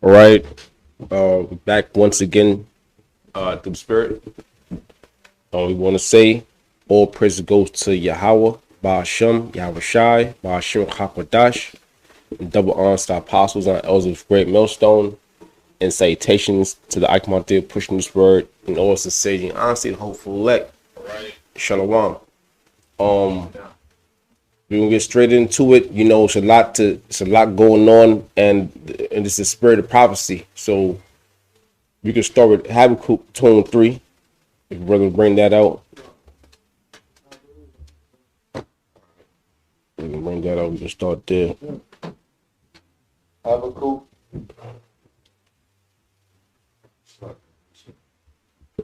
All right, back once again through the Spirit. We want to say all praise goes to Yahweh, Ba'ashem, Yahweh Shai, Ba'ashem Hakwadash, and double honors to apostles and elders of Great Millstone, and salutations to the Ikemonte pushing this word, and also saying honestly, the hopeful elect. All right, Shalom. We're gonna get straight into it. You know, it's a lot going on, and it's the spirit of prophecy. So we can start with Habakkuk 2:3. If we're gonna bring that out, we can start there. Habakkuk.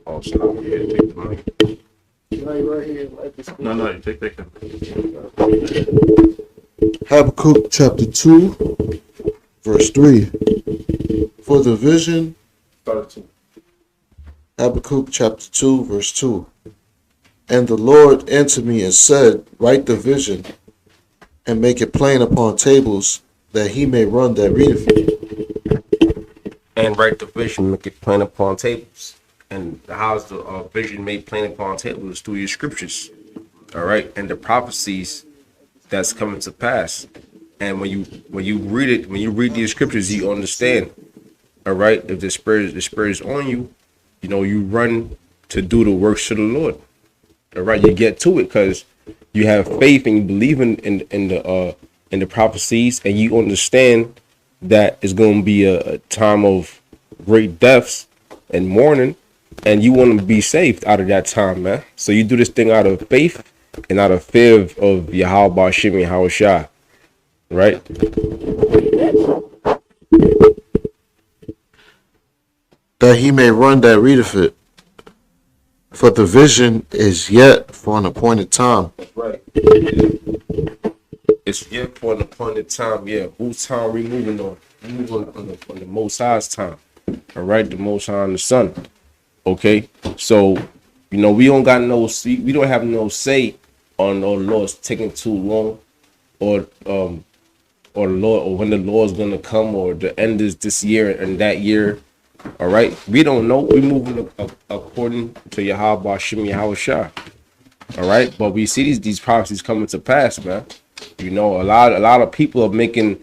Oh, so here, take the mic. Right here. No, you take that. Habakkuk chapter 2, verse 3. For the vision. Habakkuk chapter 2, verse 2. And the Lord answered me and said, write the vision and make it plain upon tables, that he may run that readeth it. And write the vision, make it plain upon tables. And how's the vision made plain upon tables? Through your scriptures. All right, and the prophecies that's coming to pass. And when you read it, when you read these scriptures, you understand. All right, if the spirit is on you, you know, you run to do the works of the Lord. All right, you get to it because you have faith and you believe in the prophecies, and you understand that it's going to be a time of great deaths and mourning, and you want to be saved out of that time, man. So you do this thing out of faith and out of fear of Yahweh Ba'ashem Yahweh Shai, right? That he may run that readeth it. For the vision is yet for an appointed time. Right. It's yet for an appointed time. Yeah. Whose time we moving on? We moving on the Most High's time. All right. The Most High and the Son. Okay. So, you know, we don't have no say on the Lord's taking too long, or the Lord, or when the Lord's gonna come, or the end is this year and that year. All right, we don't know. We're moving according to Yahweh Ba'ashem Yahweh Shai. All right, but we see these prophecies coming to pass, man. You know, a lot of people are making,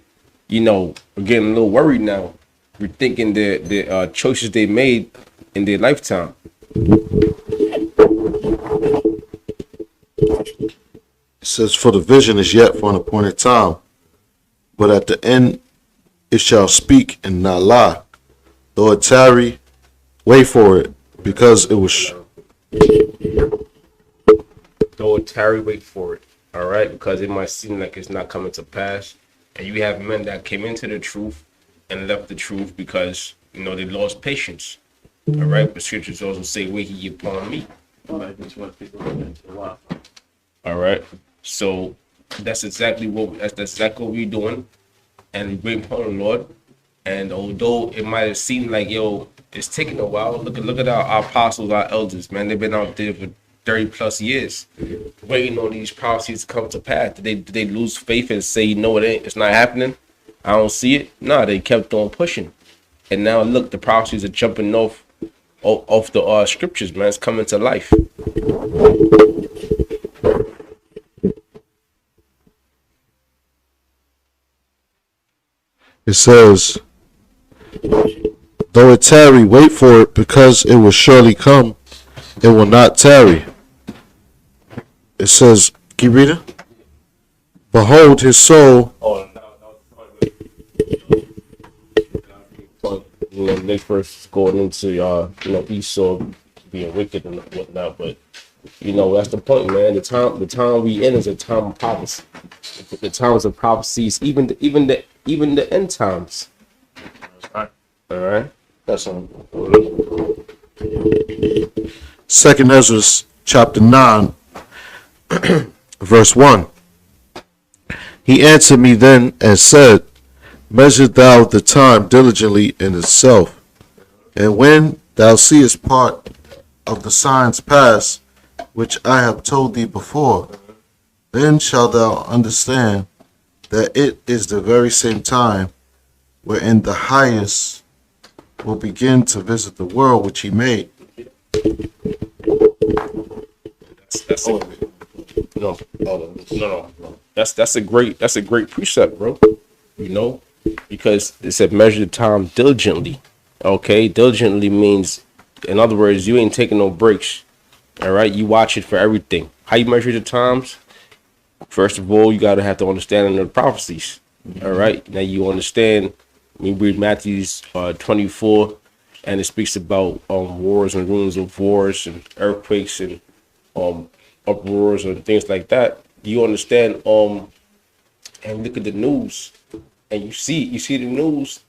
you know, are getting a little worried now, rethinking the choices they made in their lifetime. It says, for the vision is yet for an appointed time, but at the end it shall speak and not lie. Though it tarry, wait for it, because it was. Though it tarry, wait for it. All right, because it might seem like it's not coming to pass, and you have men that came into the truth and left the truth because, you know, they lost patience. All right, but scriptures also say, "Wait ye upon me." All right, so that's exactly what we're doing, and we wait upon the Lord. And although it might have seemed like, yo, it's taking a while, look at our apostles, our elders, man. They've been out there for 30 plus years, waiting on these prophecies to come to pass. Did they lose faith and say, you know, it's not happening? I don't see it. No, they kept on pushing. And now look, the prophecies are jumping off the scriptures, man. It's coming to life. It says, though it tarry, wait for it, because it will surely come. It will not tarry. It says, keep reading. Behold, his soul. Next verse is going into Esau being wicked and whatnot, but you know that's the point, man. The time we in is a time of prophecy. The times of prophecies, even the end times. All right. That's on. Second Ezra chapter 9, Verse 1. He answered me then and said, Measure thou the time diligently in itself, and when thou seest part of the signs pass, which I have told thee before, then shalt thou understand that it is the very same time wherein the highest will begin to visit the world which he made. That's a, no, no. That's a great precept, bro. You know, because it said measure the time diligently. Okay, diligently means, in other words, you ain't taking no breaks. All right, you watch it for everything. How you measure the times? First of all, you gotta have to understand the prophecies. All right, now you understand. We read Matthew's 24, and it speaks about wars and rumors of wars and earthquakes and uproars and things like that. You understand and look at the news, and you see the news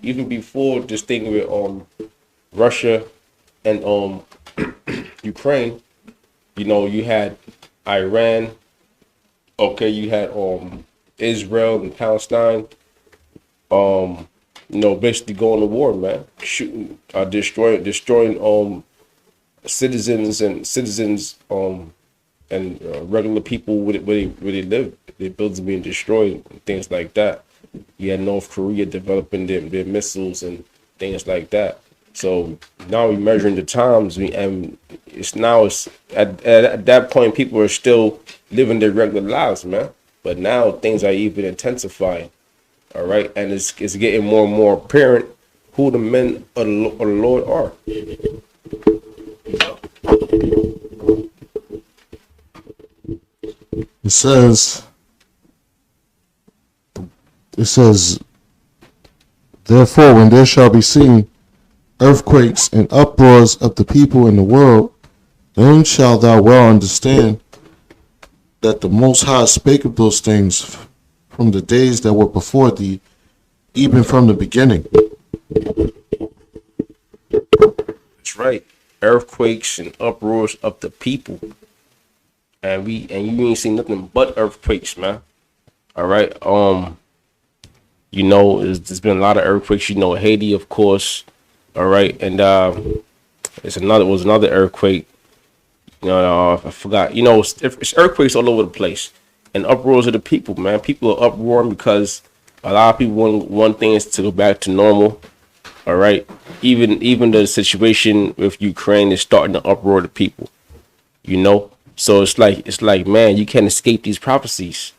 even before this thing with Russia and Ukraine. You know, you had Iran. Okay, you had Israel and Palestine. You know, basically going to war, man, shooting, destroying citizens and regular people where they live. Their buildings being destroyed and things like that. You had North Korea developing their missiles and things like that. So now we're measuring the times, and it's at that point people are still living their regular lives, man. But now things are even intensifying. All right, and it's getting more and more apparent who the men of the Lord are. It says, therefore, when there shall be seen earthquakes and uproars of the people in the world, then shalt thou well understand that the Most High spake of those things from the days that were before thee, even from the beginning. That's right. Earthquakes and uproars of the people. And you ain't seen nothing but earthquakes, man. All right. You know, there's been a lot of earthquakes. You know, Haiti, of course. All right, and was another earthquake. You know, I forgot. You know, it's earthquakes all over the place, and uproars of the people, man. People are uproaring because a lot of people want things to go back to normal. All right, even the situation with Ukraine is starting to uproar the people. You know, so it's like, man, you can't escape these prophecies.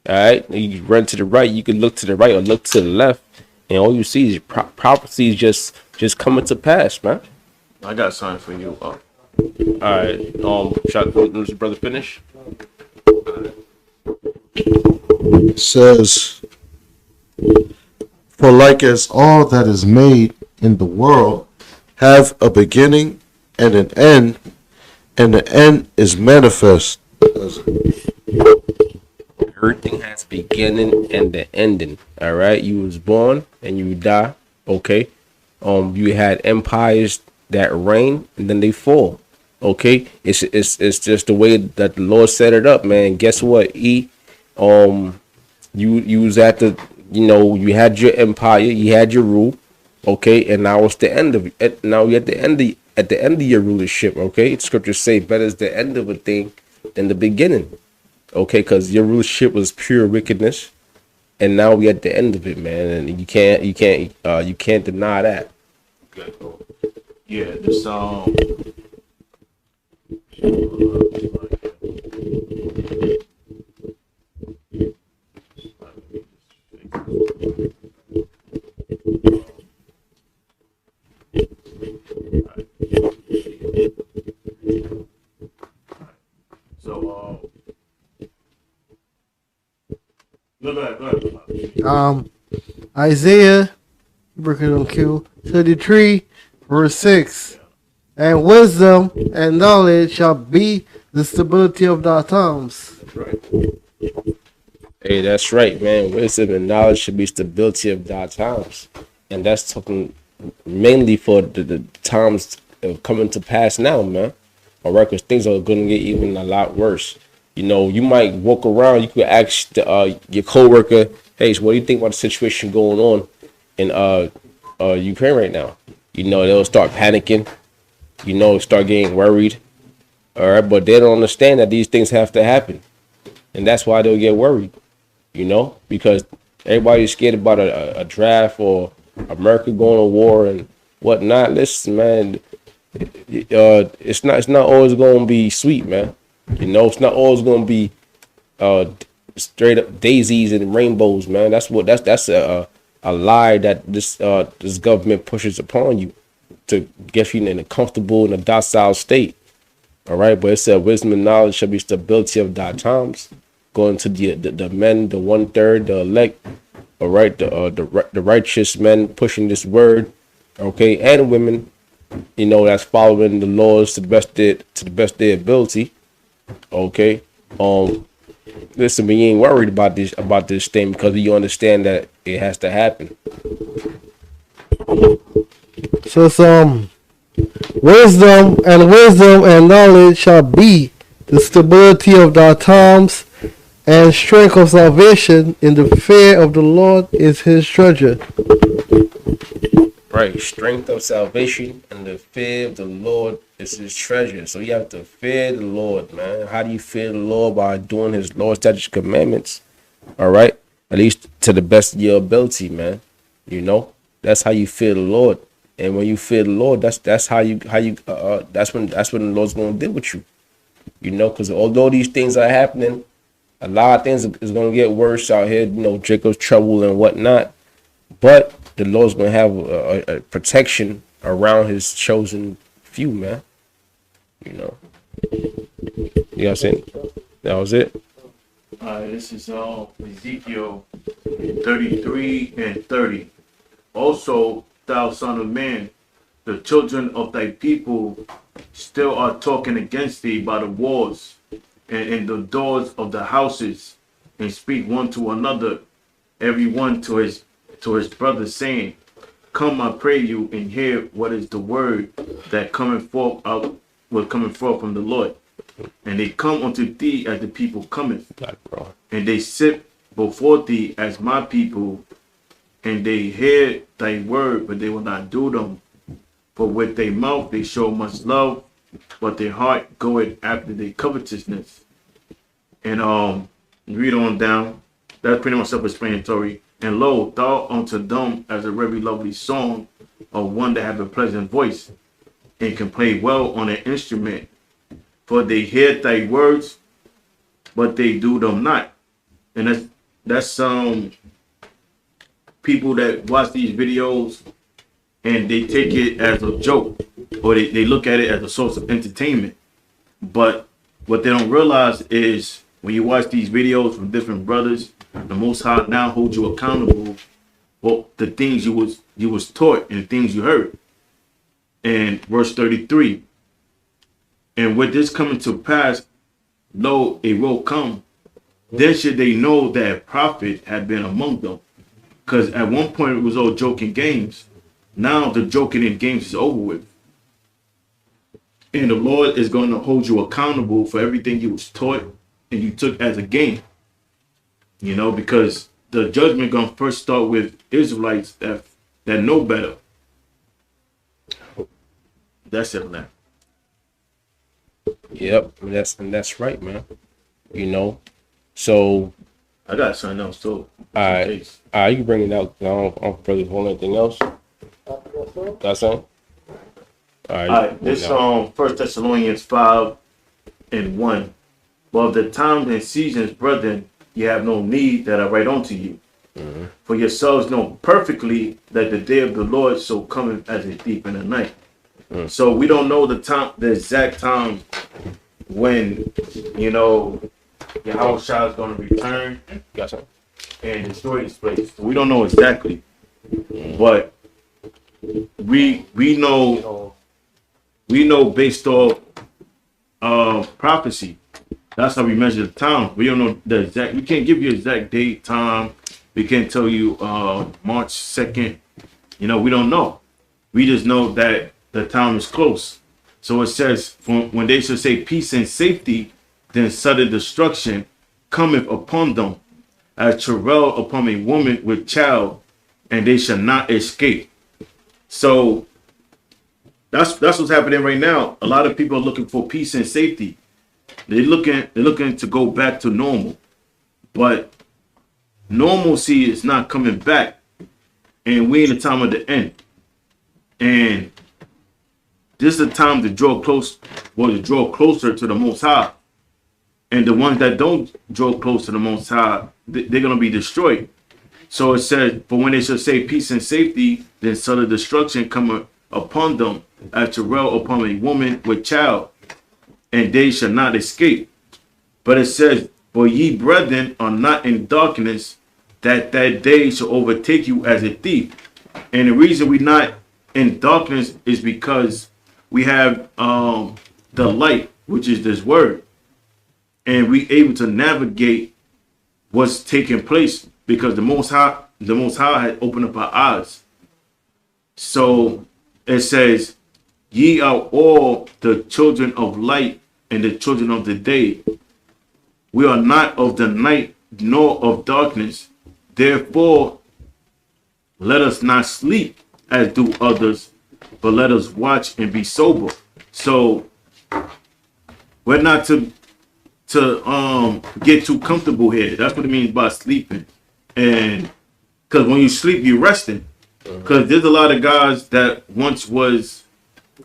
All right, you run to the right, you can look to the right or look to the left, and all you see is prophecies just coming to pass, man. I got something for you. All right, let your brother finish. It says, for like as all that is made in the world have a beginning and an end, and the end is manifest. Everything has a beginning and the ending. All right, you was born and you die. Okay, you had empires that reign and then they fall. Okay, it's just the way that the Lord set it up, man. Guess what? You was at the, you know, you had your empire, you had your rule. Okay, and now it's the end of it. Now you're at the end of your rulership. Okay, scriptures say better is the end of a thing than the beginning. Okay, because your rulership was pure wickedness, and now we at the end of it, man, and you can't deny that. Okay, cool. Yeah, this Go ahead. Isaiah, working on Q 33, verse 6. And wisdom and knowledge shall be the stability of thy times. Right. Hey, that's right, man. Wisdom and knowledge should be stability of thy times, and that's talking mainly for the times coming to pass now, man. All right, because things are going to get even a lot worse. You know, you might walk around. You could ask your coworker, "Hey, so what do you think about the situation going on in Ukraine right now?" You know, they'll start panicking. You know, start getting worried. All right, but they don't understand that these things have to happen, and that's why they'll get worried. You know, because everybody's scared about a draft or America going to war and whatnot. Listen, man, it's not always going to be sweet, man. You know, it's not always going to be uh, straight up daisies and rainbows, man. That's a lie that this government pushes upon you to get you in a comfortable and a docile state. All right, but it said wisdom and knowledge shall be stability of thy times. Going to the men, the 1/3, the elect. All right, the righteous men pushing this word. Okay, and women, you know, that's following the laws to the best their ability. Okay, listen, we ain't worried about this thing because we understand that it has to happen. So some wisdom and knowledge shall be the stability of thy times, and strength of salvation. In the fear of the Lord is his treasure. Right, strength of salvation and the fear of the Lord is his treasure. So you have to fear the Lord, man. How do you fear the Lord? By doing his Lord's statutes, commandments. All right, at least to the best of your ability, man. You know, that's how you fear the Lord. And when you fear the Lord, that's how you that's when the Lord's going to deal with you. You know, because although these things are happening, a lot of things is going to get worse out here. You know, Jacob's trouble and whatnot. But the Lord's going to have a protection around his chosen few, man. You know. You know what I'm saying? That was it. This is Ezekiel 33 and 30. Also, thou son of man, the children of thy people still are talking against thee by the walls and in the doors of the houses, and speak one to another, every one to his brother, saying, Come, I pray you, and hear what is the word that was coming forth from the Lord. And they come unto thee as the people cometh, and they sit before thee as my people, and they hear thy word, but they will not do them. For with their mouth they show much love, but their heart goeth after their covetousness. And read on down. That's pretty much self-explanatory. And lo, thou unto them as a very lovely song of one that have a pleasant voice and can play well on an instrument. For they hear thy words, but they do them not. And that's people that watch these videos and they take it as a joke, or they look at it as a source of entertainment. But what they don't realize is when you watch these videos from different brothers, the Most High now holds you accountable for the things you was taught and the things you heard. And verse 33, and with this coming to pass, lo, it will come. Then should they know that a prophet had been among them. Because at one point it was all joking games. Now the joking and games is over with. And the Lord is going to hold you accountable for everything you was taught and you took as a game. You know, because the judgment going to first start with Israelites that know better. That's it, man. Yep, that's right, man. You know, so I got something else too. You can bring it out. I don't really hold anything else. That's it. All right. This 1 Thessalonians 5 and 1. But of the times and seasons, brethren, you have no need that I write unto you. Mm-hmm. For yourselves know perfectly that the day of the Lord so cometh as a thief in the night. Mm. So we don't know the exact time when, you know, Yahushua is going to return and destroy this place. So we don't know exactly. But we know based off prophecy. That's how we measure the time. We don't know the exact. We can't give you exact date, time. We can't tell you March 2nd. You know, we don't know. We just know that the time is close. So it says when they should say peace and safety, then sudden destruction cometh upon them, as travail upon a woman with child, and they shall not escape. So that's what's happening right now. A lot of people are looking for peace and safety. They're looking to go back to normal, but normalcy is not coming back, and we're in the time of the end. And this is the time to draw closer to the Most High. And the ones that don't draw close to the Most High, they're going to be destroyed. So it says, for when they shall say peace and safety, then sudden destruction come upon them, as travail upon a woman with child, and they shall not escape. But it says, for ye brethren are not in darkness, that day shall overtake you as a thief. And the reason we're not in darkness is because we have the light, which is this word. And we able to navigate what's taking place because the Most High had opened up our eyes. So it says, ye are all the children of light and the children of the day. We are not of the night nor of darkness. Therefore, let us not sleep as do others, but let us watch and be sober. So we're not to get too comfortable here. That's what it means by sleeping. And because when you sleep, you're resting. Because there's a lot of guys that once was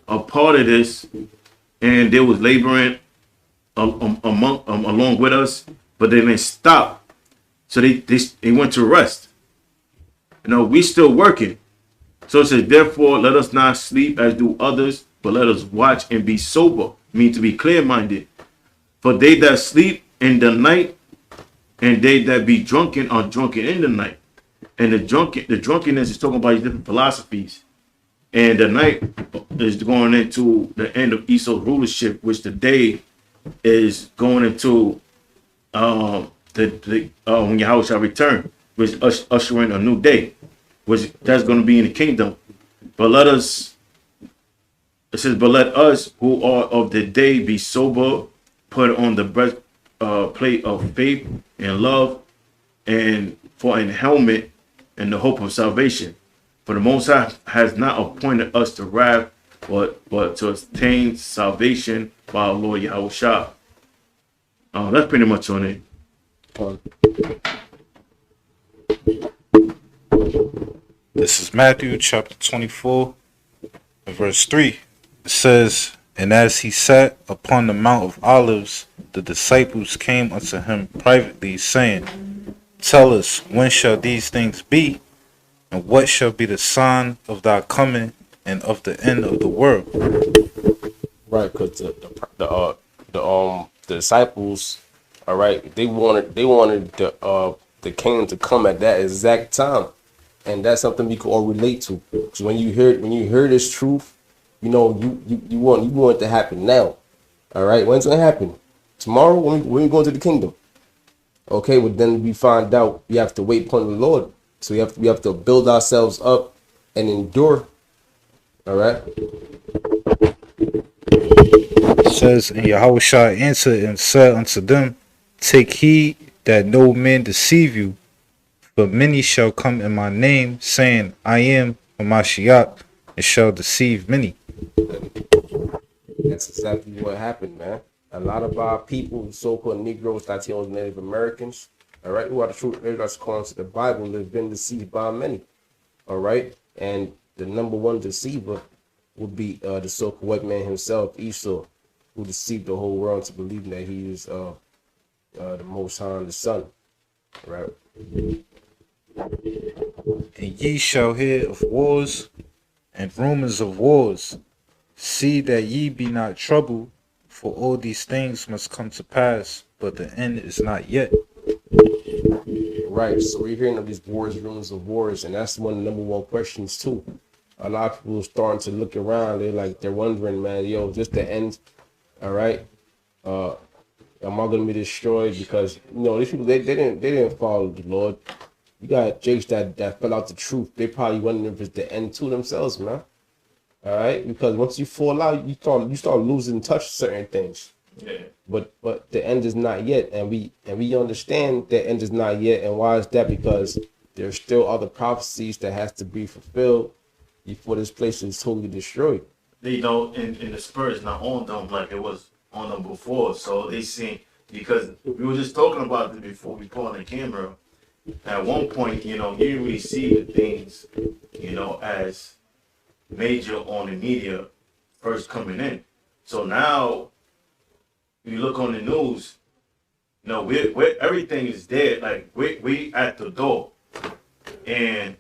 a part of this and they was laboring along with us, but they didn't stop. So they went to rest. You know, we still working. So it says, therefore, let us not sleep as do others, but let us watch and be sober. Mean to be clear-minded. For they that sleep in the night and they that be drunken are drunken in the night. And the drunkenness is talking about different philosophies. And the night is going into the end of Esau's rulership, which the day is going into when Yahweh shall return, which ushering a new day, which that's going to be in the kingdom. But let us who are of the day be sober, put on the breastplate of faith and love, and for an helmet and the hope of salvation. For the Most High has not appointed us to wrath, but to obtain salvation by our Lord Yahweh Shah. That's pretty much on it. This is Matthew chapter 24, verse 3. It says, and as he sat upon the Mount of Olives, the disciples came unto him privately, saying, tell us, when shall these things be? And what shall be the sign of thy coming and of the end of the world? Right, because the disciples, all right, they wanted the kingdom to come at that exact time, and that's something we can all relate to. Because when you hear this truth, you know you want it to happen now. All right, when's it gonna happen? Tomorrow when we go to the kingdom. Okay, but then we find out we have to wait upon the Lord. So we have to build ourselves up and endure. All right. It says, and Yahweh Shah answered and said unto them, take heed that no man deceive you, for many shall come in my name, saying, I am Hamashiach, and shall deceive many. That's exactly what happened, man. A lot of our people, so-called Negroes, Latinos, Native Americans, all right, who are the true Israelites according to the Bible, have been deceived by many, all right? And the number one deceiver would be the so-called white man himself, Esau, who deceived the whole world into believing that he is the Most High and the Son, right? And ye shall hear of wars and rumors of wars. See that ye be not troubled, for all these things must come to pass, but the end is not yet. Right, so we're hearing of these wars, rumors of wars, and that's one of the number one questions too. A lot of people are starting to look around. They're wondering, man, yo, is this the end? All right, am I gonna be destroyed? Because these people they didn't follow the Lord. You got Jakes that fell out the truth. They probably wondering if it's the end to themselves, man. All right, because once you fall out, you start losing touch with certain things. Yeah. But the end is not yet, and we understand the end is not yet. And why is that? Because there's still other prophecies that has to be fulfilled before this place is totally destroyed. They know, and the Spurs not on them like it was on them before. So they seen, because we were just talking about this before we put on the camera. At one point, you didn't really see the things, as major on the media first coming in. So now you look on the news, we're everything is dead. Like we at the door, and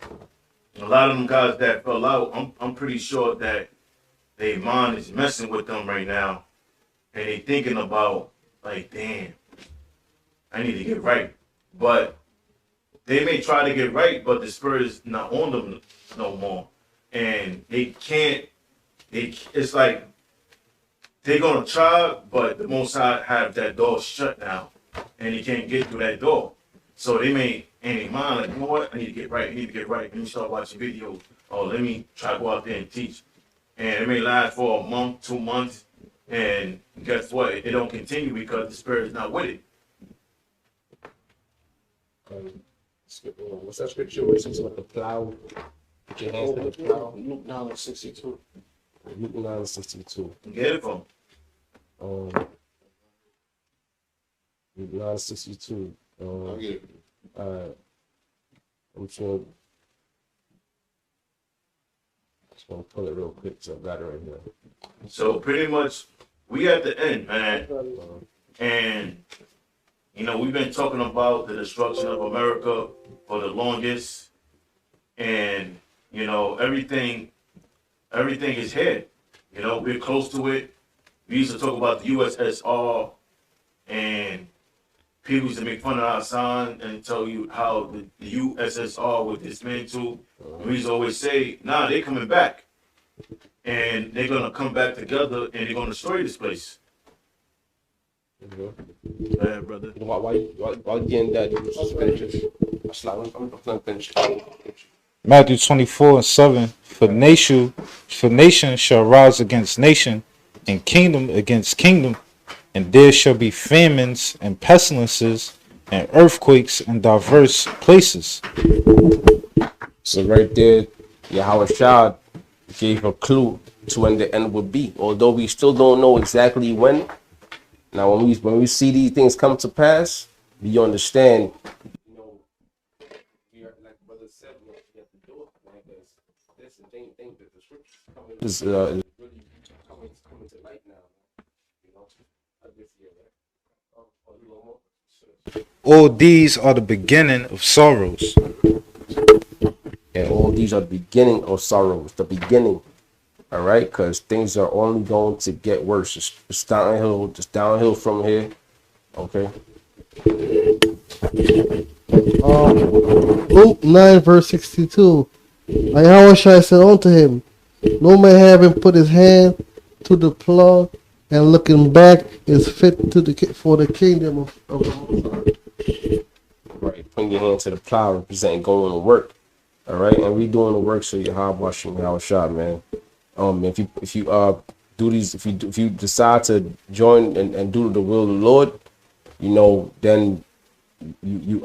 a lot of them guys that fell out, I'm pretty sure that their mind is messing with them right now, and they thinking about like, damn, I need to get right. But they may try to get right, but the Spurs not on them no more, and they can't. It's like they're gonna try, but the Most High have that door shut now, and he can't get through that door. So they may in their mind like, you know what? I need to get right. I need to get right. Let me start watching videos. Or let me try to go out there and teach. And it may last for a month, 2 months, and guess what? It don't continue because the Spirit is not with it. What's that scripture where it says about the plow? Put your hands to the plow. Luke 9:62. Luke 9:62. Get it from. Luke 9:62. I'll get it. I'm sure. Just gonna pull it real quick, so I got it right here. So pretty much, we at the end, man. And we've been talking about the destruction of America for the longest, and everything is here. We're close to it. We used to talk about the USSR, and people used to make fun of our sign and tell you how the USSR was dismantled. And we used to always say, nah, they're coming back, and they're gonna come back together, and they're gonna destroy this place. Yeah, brother. Why you getting that? Just finish it. I'm gonna finish it. Matthew 24:7. For nation shall rise against nation, and kingdom against kingdom, and there shall be famines and pestilences and earthquakes in diverse places. So right there, Yahweh Shah gave a clue to when the end would be. Although we still don't know exactly when. Now, when we see these things come to pass, we understand. We are, like Brother said, we have to do it, man, because this is the thing that the scriptures is really coming to light now. This year, right? All these are the beginning of sorrows. And all these are the beginning of sorrows. The beginning. All right, because things are only going to get worse. It's downhill, just downhill from here. Okay. Luke 9:62. And Yahweh said unto him, no man having put his hand to the plow and looking back is fit for the kingdom of the Most High. Right, putting your hand to the plow, representing going to work. All right, and we doing the work, so your hard washing our shop, man. If you do these, if you decide to join and do the will of the Lord, then you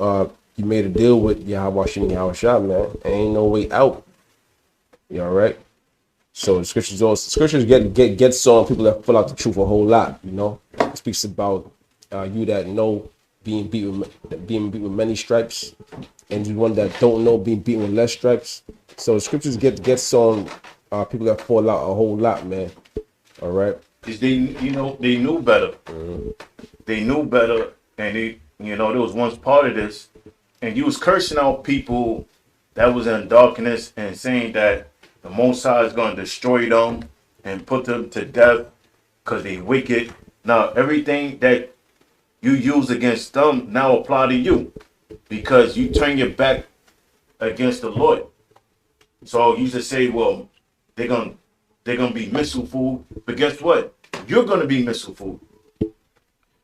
made a deal with Yahweh Yahweh Shah, man. Ain't no way out. You all right? So the scriptures get so on people that fill out the truth a whole lot. It speaks about you that know being beat with many stripes, and you one that don't know being beaten with less stripes. So the scriptures get on people that fall out a whole lot, man. All right. Because they knew better. Mm-hmm. They knew better, and there was once part of this, and you was cursing out people that was in darkness and saying that the Most High is going to destroy them and put them to death because they wicked. Now everything that you use against them now apply to you because you turn your back against the Lord. So you just say, well, they're gonna be missile food, but guess what? You're gonna be missile food.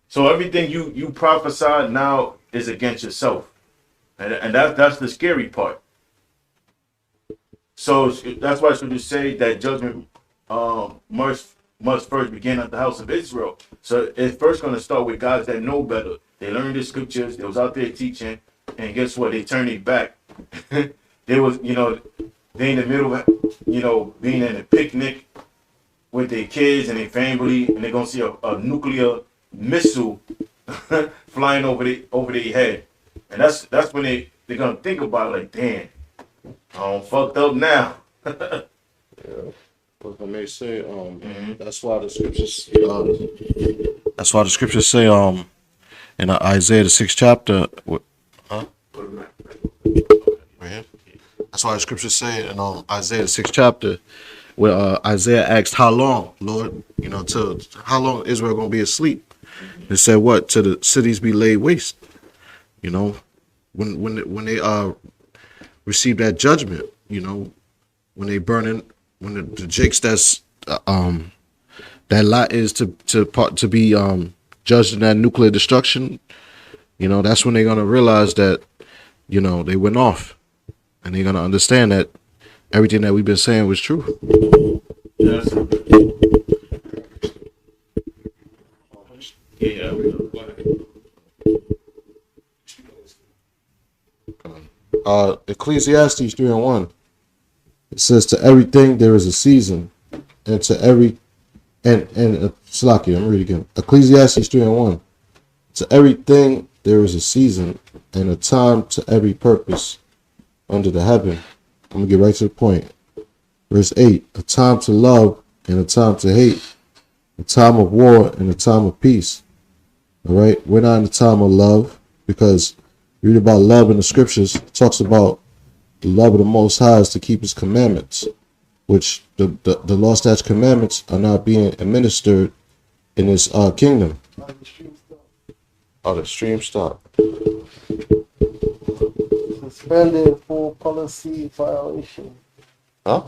So everything you prophesy now is against yourself, and that's the scary part. So that's why I should just say that judgment must first begin at the house of Israel. So it's first going to start with guys that know better. They learned the scriptures. They was out there teaching, and guess what? They turned it back. They was, they in the middle of, being in a picnic with their kids and their family, and they're gonna see a nuclear missile flying over their head, and that's when they're gonna think about it, like, damn, I'm fucked up now. What I may say, that's why the scriptures. That's why the scriptures say, in Isaiah the 6th chapter. Right here. That's why the scriptures say in Isaiah the 6th chapter, where Isaiah asked, "How long, Lord? Till how long Israel gonna be asleep?" It said, "What? Till the cities be laid waste." When they receive that judgment, when they burning, when the jakes that lot is to be judged in that nuclear destruction, that's when they're gonna realize that they went off, and they're gonna understand that everything that we've been saying was true. Yes. Yeah. Ecclesiastes 3:1. It says, "To everything there is a season, and to every and Salaki, I'm reading again. Ecclesiastes 3:1. To everything there is a season and a time to every purpose under the heaven." I'm gonna get right to the point. Verse 8: "A time to love and a time to hate, a time of war and a time of peace." All right, we're not in the time of love, because you read about love in the scriptures. It talks about the love of the Most High is to keep His commandments, which the law, statutes, commandments are not being administered in this kingdom. Oh, the stream stopped. Suspended for policy violation. Huh?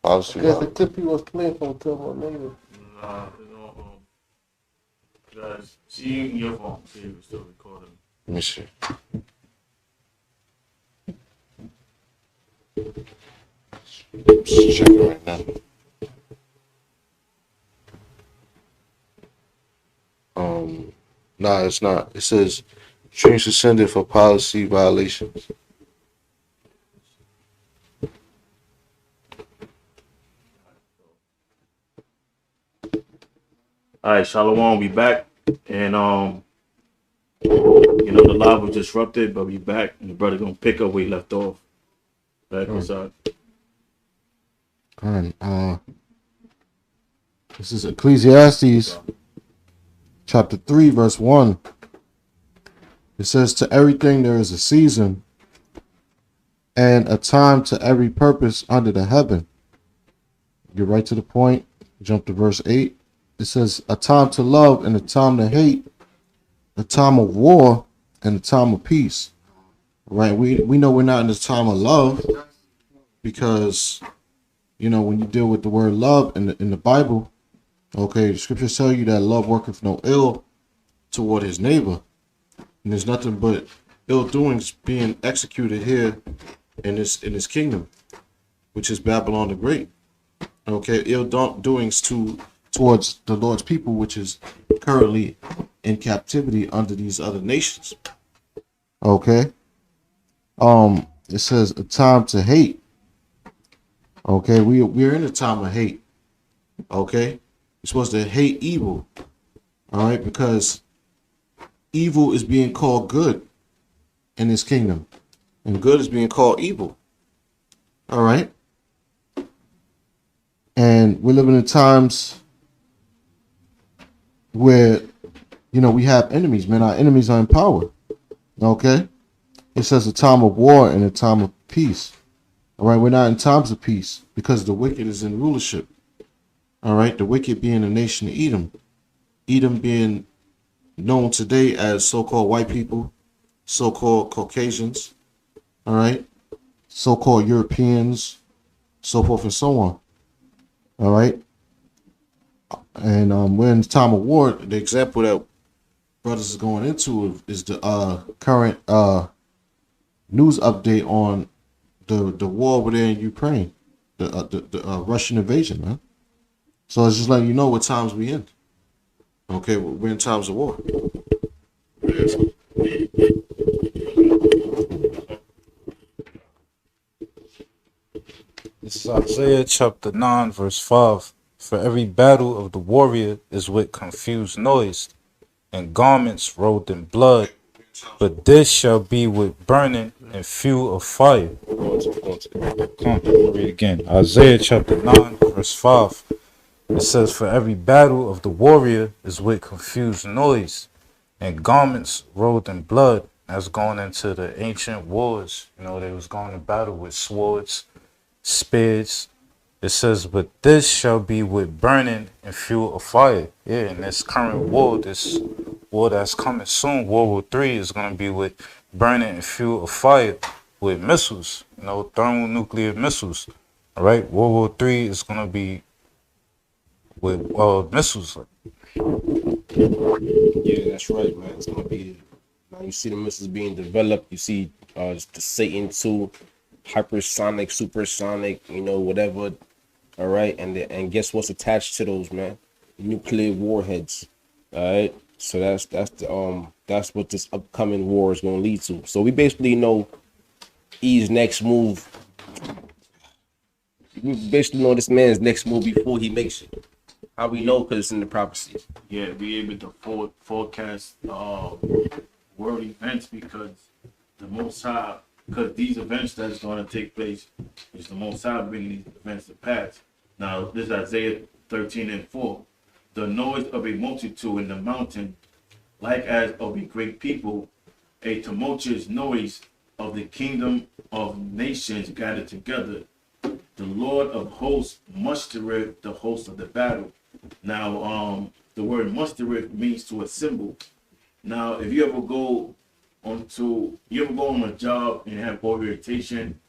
Obviously Because the not. clip he was playing from Tell My Neighbor. Nah, guys, see your phone. See if it's still recording. Let me see. Just checking right now. Nah, it's not. It says stream suspended for policy violations. All right, Shalom, we back, and the live was disrupted, but we back, and the brother gonna pick up where he left off. Back inside. And this is Ecclesiastes chapter 3, verse 1. It says, "To everything there is a season and a time to every purpose under the heaven." Get right to the point. Jump to verse 8. It says, "A time to love and a time to hate, a time of war and a time of peace." Right? We know we're not in this time of love, because when you deal with the word love in the Bible, okay, the scriptures tell you that love worketh no ill toward his neighbor. And there's nothing but ill doings being executed here in this kingdom, which is Babylon the Great. Okay, ill doings towards the Lord's people, which is currently in captivity under these other nations. Okay. It says a time to hate. Okay, we're in a time of hate. Okay, you're supposed to hate evil. All right, because evil is being called good in this kingdom, and good is being called evil. All right, and we're living in times where we have enemies. Man, our enemies are in power. Okay, it says a time of war and a time of peace. All right, we're not in times of peace because the wicked is in rulership. All right, the wicked being the nation of Edom. Edom being known today as so-called white people, so-called Caucasians, all right, so-called Europeans, so forth and so on. All right, and we're in the time of war. The example that brothers is going into is the current news update on the war over there in Ukraine. the Russian invasion, man. So it's just letting you know what times we in. Okay, we're in times of war. This is Isaiah chapter 9, verse 5. For every battle of the warrior is with confused noise, and garments rolled in blood, but this shall be with burning and fuel of fire. Come, read again. Isaiah chapter 9, verse 5. It says, for every battle of the warrior is with confused noise, and garments rolled in blood. That's going into the ancient wars. You know, they was going to battle with swords, spears. It says, but this shall be with burning and fuel of fire. Yeah, and this current war, this war that's coming soon, World War III, is going to be with burning and fuel of fire with missiles, you know, thermonuclear missiles. All right, World War III is going to be with missiles. Yeah, that's right, man. It's gonna be now. You see the missiles being developed. You see the Satan 2, hypersonic, supersonic, you know, whatever. All right, and guess what's attached to those, man? Nuclear warheads. All right, so that's what this upcoming war is gonna lead to. So we basically know E's next move. We basically know this man's next move before he makes it. How we know? Because it's in the prophecies. Yeah, be able to forecast world events because the Most High, because these events that's going to take place is the Most High bringing these events to pass. Now, this is Isaiah 13 and 4. The noise of a multitude in the mountain, like as of a great people, a tumultuous noise of the kingdom of nations gathered together. The Lord of hosts mustereth the host of the battle. Now, the word mustereth means to assemble. Now, if you ever go on a job and have orientation,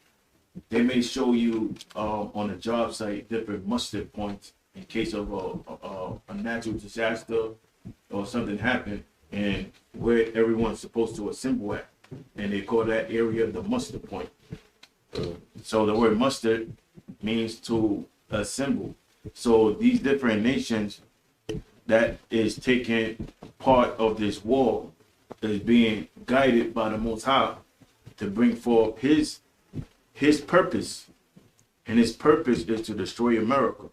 they may show you on a job site different muster points in case of a natural disaster or something happen, and where everyone's supposed to assemble at, and they call that area the muster point. So the word muster means to assemble. So these different nations that is taking part of this war is being guided by the Most High to bring forth his purpose. And his purpose is to destroy America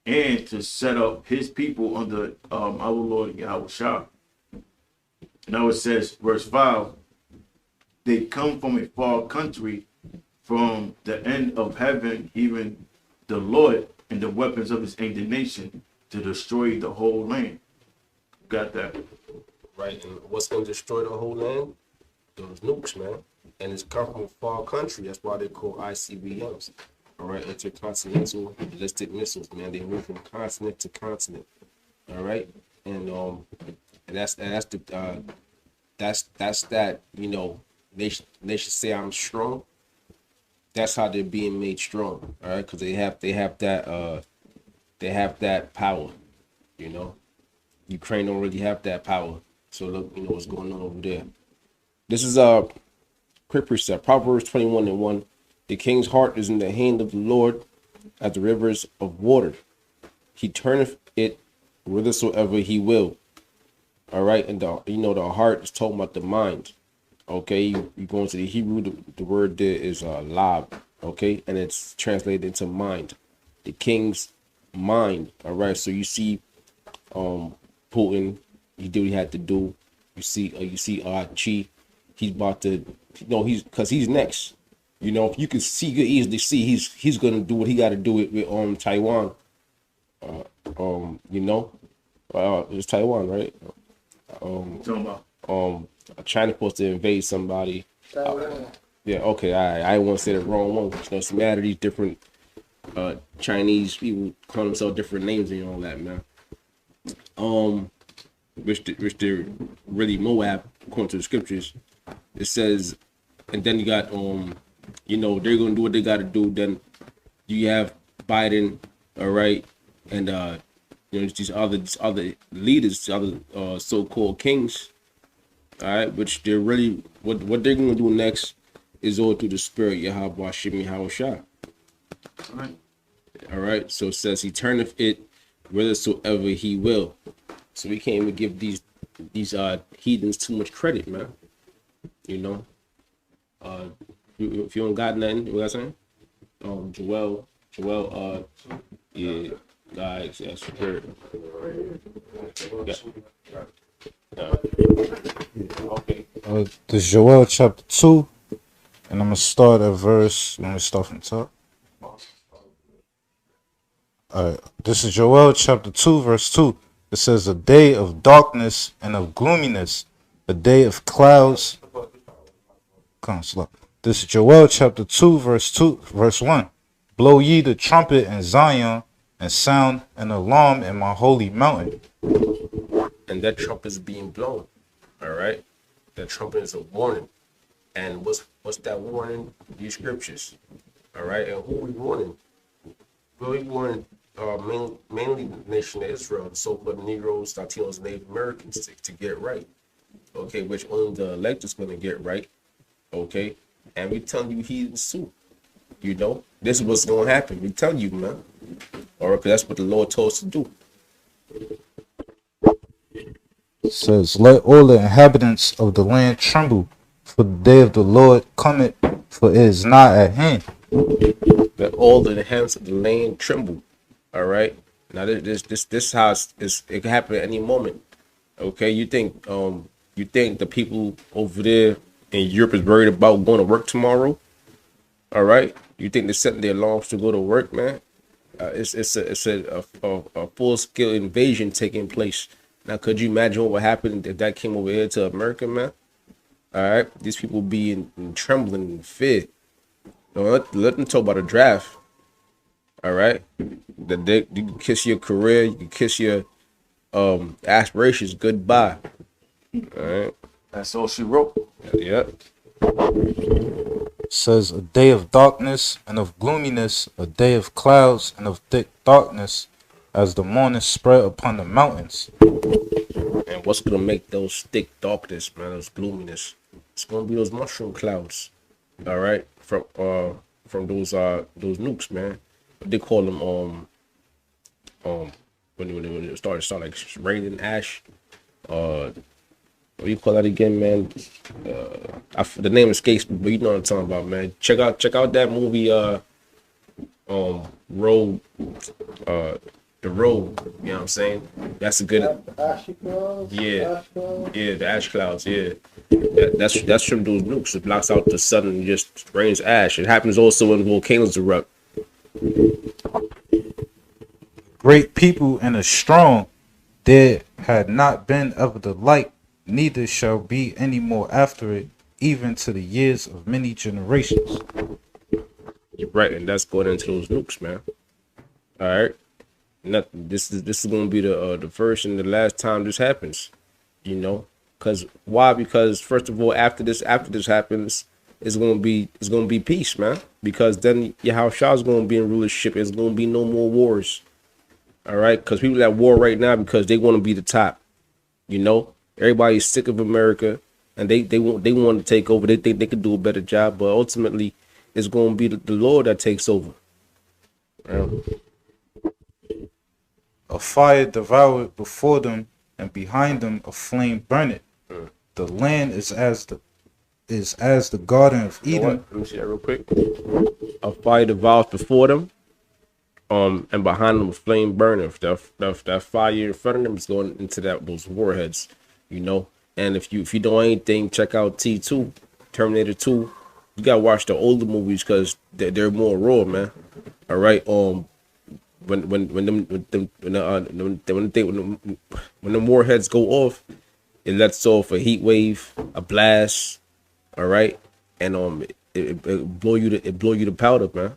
and to set up his people under our Lord Yahweh Shah. Now it says, verse 5, they come from a far country, from the end of heaven, even the Lord and the weapons of his indignation to destroy the whole land. Got that? Right, and what's going to destroy the whole land? Those nukes, man. And it's come from a far country. That's why they call ICBMs. All right, intercontinental ballistic missiles, man. They move from continent to continent. All right, and that's that. You know, they should say I'm strong. That's how they're being made strong. All right, because they have that power. You know, Ukraine don't really have that power. So look, you know what's going on over there. This is a quick precept. Proverbs 21 and 1. The king's heart is in the hand of the Lord, as the rivers of water. He turneth it whithersoever he will. All right, and the heart is talking about the mind. Okay, you go into the Hebrew, the word there is lab. Okay, and it's translated into mind. The king's mind. All right, so you see, Putin, he did what he had to do. You see, Chi, he's about to, because he's next. You know, you can see, you can easily see he's gonna do what he got to do with Taiwan. It's Taiwan, right? China supposed to invade somebody. Yeah, okay, I didn't want to say the wrong one. You know, some of these different Chinese people call themselves different names and all that, man. Which they're really Moab, according to the scriptures. It says, and then you got they're gonna do what they gotta do. Then you have Biden, all right, and these other leaders, these other so-called kings, all right, which they're really what they're gonna do next is all through the spirit Yahweh Shimi Shah. All right. So it says he turneth it whithersoever he will. So we can't even give these heathens too much credit, man. You know. If you don't got nothing, what I saying? Joel, yeah, guys, that's good. Yeah. Okay. This is Joel chapter 2, and I'm going to start at verse. Let me start from the top. Alright, this is Joel chapter 2, verse 2. It says, a day of darkness and of gloominess, a day of clouds. Come on, slow. This is Joel chapter 2, verse 1. Blow ye the trumpet in Zion, and sound an alarm in my holy mountain. And that trumpet is being blown. All right. That trumpet is a warning. And what's that warning? These scriptures. All right. And who we warning? Well, we warning mainly the nation of Israel, the so-called Negroes, Latinos, and Native Americans to get right. Okay, which only the elect is going to get right. Okay. And we telling you heathens too. You know, this is what's going to happen. We tell you, man. All right, because that's what the Lord told us to do. It says, let all the inhabitants of the land tremble, for the day of the Lord cometh, for it is not at hand. That all the inhabitants of the land tremble. All right. Now this house it can happen at any moment. Okay, you think the people over there in Europe is worried about going to work tomorrow? All right. You think they're setting their alarms to go to work, man? It's a full scale invasion taking place. Now, could you imagine what would happen if that came over here to America, man? All right, these people be in trembling and fear. Don't let them talk about a draft. All right, you can kiss your career, you can kiss your aspirations goodbye. All right, That's all she wrote. yep. It says, a day of darkness and of gloominess, a day of clouds and of thick darkness, as the morning spread upon the mountains. And what's gonna make those thick darkness, man, those gloominess? It's gonna be those mushroom clouds. All right, from those nukes, man. They call them when it started like raining ash. What do you call that again, man? The name escapes me, but you know what I'm talking about, man. Check out that movie, Road, The Road. You know what I'm saying? That's a good. Yeah, the ash clouds. Yeah, that's from those nukes. It blocks out the sun and just rains ash. It happens also when volcanoes erupt. Great people and a strong, there had not been ever the like, neither shall be any more after it, even to the years of many generations. You're right, and that's going into those nukes, man. All right, this is gonna be the first and the last time this happens. You know, because why? Because first of all, after this happens, it's gonna be peace, man. Because then Yahushua is gonna be in rulership. It's gonna be no more wars. All right, because people at war right now because they want to be the top. You know, everybody's sick of America, and they want to take over. They think they could do a better job, but ultimately, it's going to be the Lord that takes over. A fire devoured before them, and behind them a flame burneth. The land is as the garden of You know Eden. what? Let me see that real quick. A fire devours before them, and behind them a flame burneth. That fire in front of them is going into those warheads, you know. And if you don't know anything, check out T2, Terminator 2. You gotta watch the older movies because they're more raw, man. All right. When the warheads go off, it lets off a heat wave, a blast. All right, and it blow you to powder, man.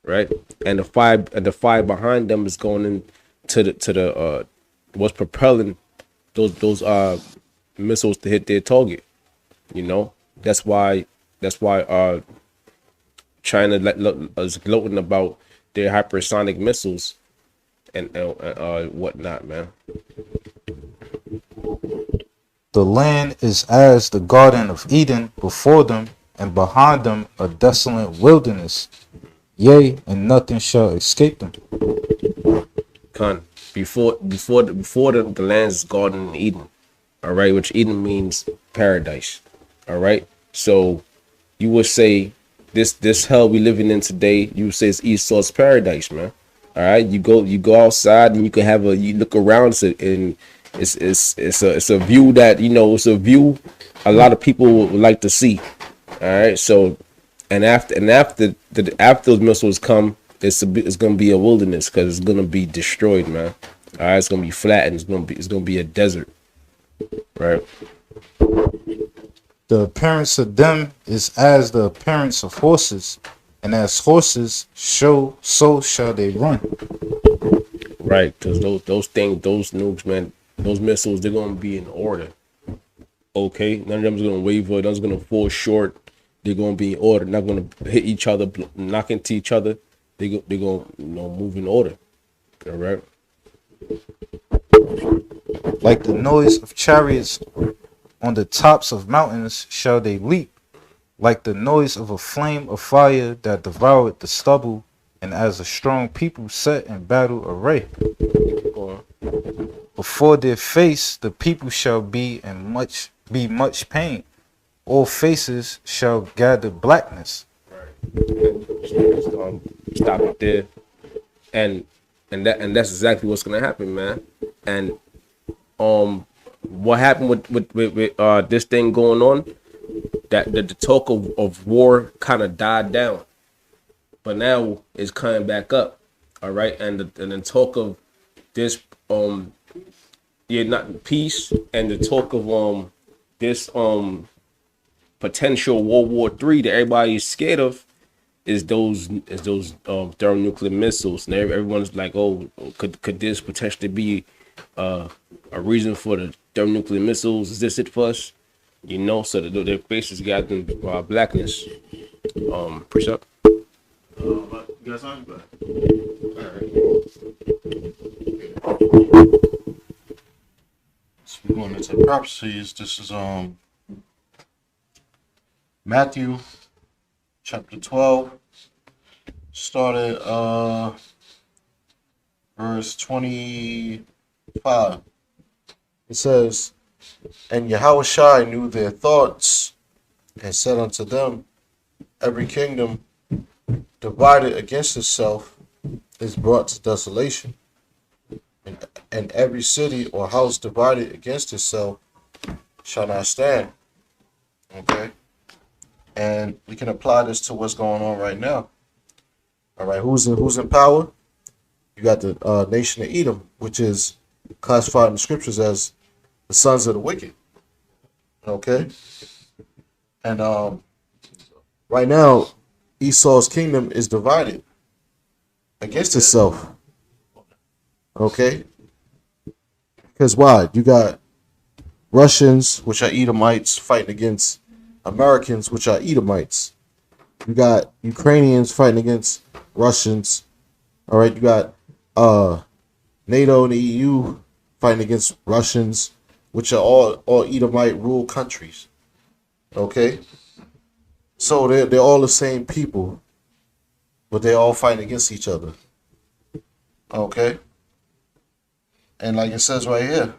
Right, and the fire behind them is going into the what's propelling those missiles to hit their target. You know, that's why China is gloating about their hypersonic missiles and whatnot, man. The land is as the garden of Eden before them, and behind them a desolate wilderness. Yea, and nothing shall escape them. Con, before the land's garden in Eden, all right, which Eden means paradise, all right. So you would say this hell we living in today, you would say it's Esau's paradise, man. All right, you go outside and you can you look around and it's a view that it's a view a lot of people would like to see. All right, so after those missiles come, it's gonna be a wilderness because it's gonna be destroyed, man. All right, it's gonna be flattened. It's gonna be a desert, right? The appearance of them is as the appearance of horses, and as horses show, so shall they run. Right, because those things, those nukes, man, those missiles, they're gonna be in order. Okay, none of them's gonna waver. None's gonna fall short. They're gonna be in order. Not gonna hit each other, knock into each other. They're gonna move in order. All right. Like the noise of chariots on the tops of mountains shall they leap, like the noise of a flame of fire that devoured the stubble, and as a strong people set in battle array. Before their face the people shall be much pain. All faces shall gather blackness. Stop it there, and that's exactly what's gonna happen, man. And what happened with this thing going on? That the talk of war kind of died down, but now it's coming back up. All right, and the talk of this not peace, and the talk of this potential World War III that everybody's scared of is those thermonuclear missiles, and everyone's like, oh, could this potentially be a reason for the thermonuclear missiles? Is this it for us? So their faces got them blackness. Precept. You got something? So we're going into prophecies. This is Matthew chapter 12. Started verse 25. It says, and Yahushua knew their thoughts, and said unto them, every kingdom divided against itself is brought to desolation, and every city or house divided against itself shall not stand. Okay? And we can apply this to what's going on right now. All right, who's in power? You got the nation of Edom, which is classified in the scriptures as the sons of the wicked. Okay? And right now, Esau's kingdom is divided against itself. Okay? Because why? You got Russians, which are Edomites, fighting against Americans, which are Edomites. You got Ukrainians fighting against Russians. All right, you got NATO and the EU fighting against Russians, which are all Edomite ruled countries. Okay, so they're all the same people, but they're all fighting against each other. Okay, and like it says right here,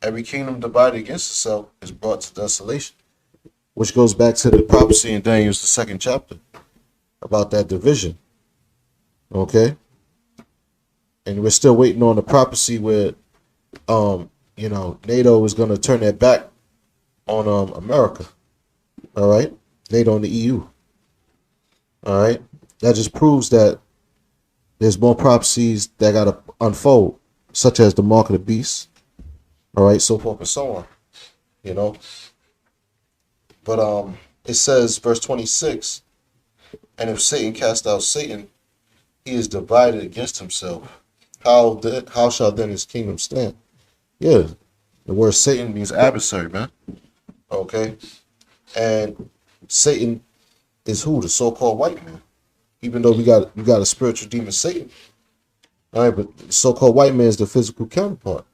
every kingdom divided against itself is brought to desolation, which goes back to the prophecy in Daniel's the 2nd chapter about that division. Okay, and we're still waiting on the prophecy where NATO is going to turn their back on America. All right, NATO and the EU. All right, that just proves that there's more prophecies that got to unfold, such as the mark of the beast. All right, so forth and so on. But it says, verse 26, and if Satan cast out Satan, he is divided against himself. How shall then his kingdom stand? Yeah, the word Satan means adversary, man. Okay, and Satan is who? The so-called white man. Even though we got a spiritual demon, Satan. All right, but the so-called white man is the physical counterpart.